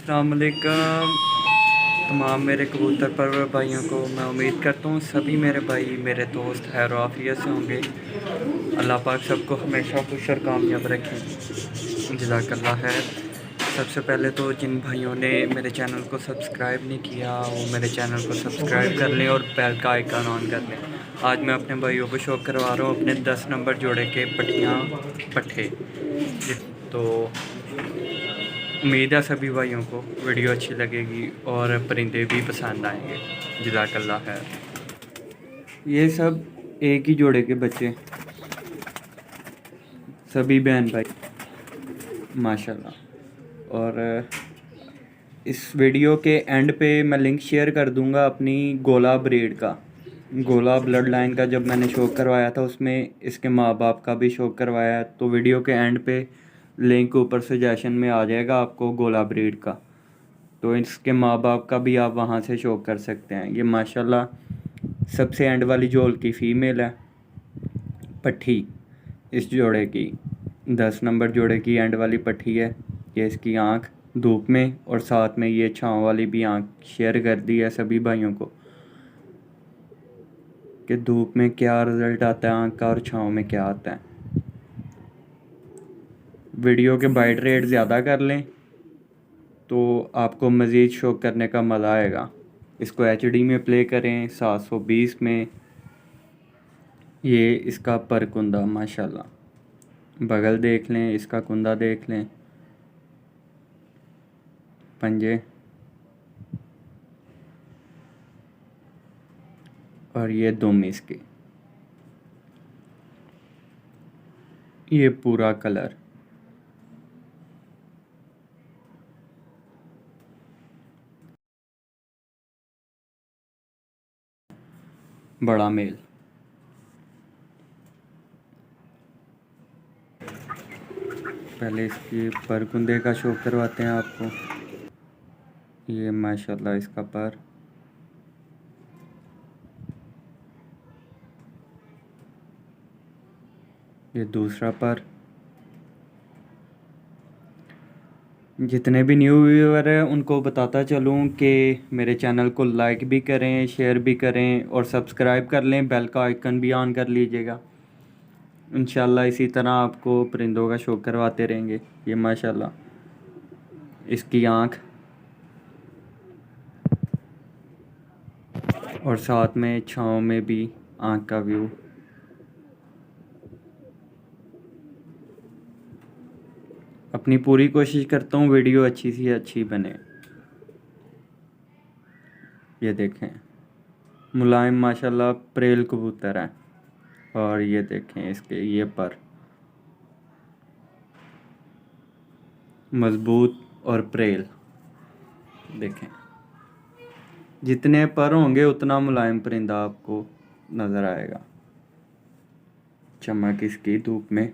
अस्सलाम वालेकुम तमाम मेरे कबूतर परवर भाइयों को। मैं उम्मीद करता हूँ सभी मेरे भाई मेरे दोस्त खैर और आफियत से होंगे। अल्लाह पाक सबको हमेशा खुश और कामयाब रखें। जज़ाकल्लाह खैर। सबसे पहले तो जिन भाइयों ने मेरे चैनल को सब्सक्राइब नहीं किया वो मेरे चैनल को सब्सक्राइब कर लें और बेल का आइकन ऑन कर लें। आज मैं अपने भाइयों को शो करवा रहा हूँ अपने 10 नंबर जोड़े के पट्ठे। तो उम्मीद है सभी भाइयों को वीडियो अच्छी लगेगी और परिंदे भी पसंद आएंगे। जज़ाकल्लाह खैर। ये सब एक ही जोड़े के बच्चे, सभी बहन भाई माशाल्लाह। और इस वीडियो के एंड पे मैं लिंक शेयर कर दूंगा अपनी गोला ब्रीड का, गोला ब्लड लाइन का। जब मैंने शो करवाया था उसमें इसके माँ बाप का भी शो करवाया, तो वीडियो के एंड पे लिंक ऊपर सजेशन में आ जाएगा आपको गोला ब्रीड का, तो इसके माँ बाप का भी आप वहाँ से शो कर सकते हैं। ये माशाल्लाह सबसे एंड वाली जोल की फ़ीमेल है पट्ठी, इस जोड़े की 10 नंबर जोड़े की एंड वाली पट्ठी है। ये इसकी आँख धूप में और साथ में ये छाँव वाली भी आँख शेयर कर दी है सभी भाइयों को कि धूप में क्या रिज़ल्ट आता है आँख का और छाँव में क्या आता है। वीडियो के बाइट रेट ज़्यादा कर लें तो आपको मज़ीद शो करने का मज़ा आएगा। इसको HD में प्ले करें 720 में। ये इसका पर कुंदा माशाल्लाह, बगल देख लें, इसका कुंदा देख लें, पंजे, और ये दुम इसकी, ये पूरा कलर। बड़ा मेल। पहले इसकी पर कुंदे का शो करवाते हैं आपको। ये माशाल्लाह इसका पर, ये दूसरा पर। जितने भी न्यू व्यूअर हैं उनको बताता चलूँ कि मेरे चैनल को लाइक भी करें, शेयर भी करें और सब्सक्राइब कर लें, बेल का आइकन भी ऑन कर लीजिएगा। इंशाल्लाह इसी तरह आपको परिंदों का शो करवाते रहेंगे। ये माशाल्लाह इसकी आँख और साथ में छाँव में भी आँख का व्यू। अपनी पूरी कोशिश करता हूँ वीडियो अच्छी सी अच्छी बने। ये देखें मुलायम माशाल्लाह प्रेल कबूतर है। और ये देखें इसके ये पर मज़बूत और प्रेल। देखें जितने पर होंगे उतना मुलायम परिंदा आपको नज़र आएगा। चमक इसकी धूप में।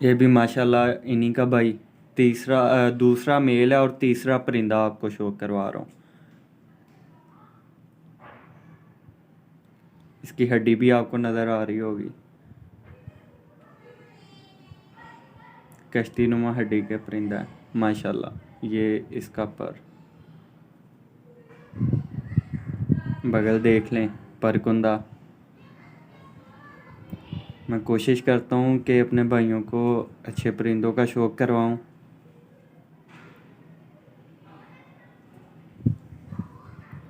ये भी माशाल्लाह इन्हीं का भाई दूसरा मेल है और तीसरा परिंदा आपको शो करवा रहा हूँ। इसकी हड्डी भी आपको नज़र आ रही होगी, कश्ती नुमा हड्डी के परिंदा है माशाल्लाह। ये इसका पर, बगल देख लें, पर कुंदा। मैं कोशिश करता हूँ कि अपने भाइयों को अच्छे परिंदों का शौक़ करवाऊँ।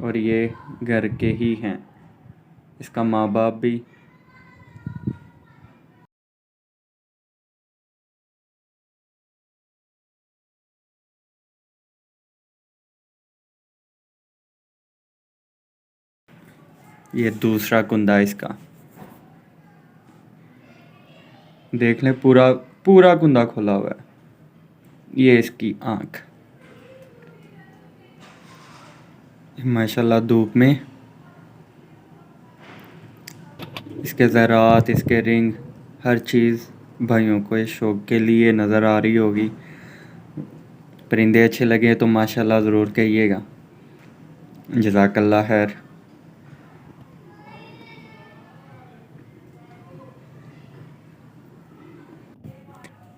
और ये घर के ही हैं, इसका माँ बाप भी। ये दूसरा कुंदा इसका, देख लें पूरा पूरा कुंदा खुला हुआ है। ये इसकी आँख माशाल्लाह धूप में। इसके ज़रात, इसके रिंग, हर चीज़ भाइयों को इस शौक़ के लिए नज़र आ रही होगी। परिंदे अच्छे लगे तो माशाल्लाह ज़रूर कहिएगा। जज़ाकल्लाह खैर।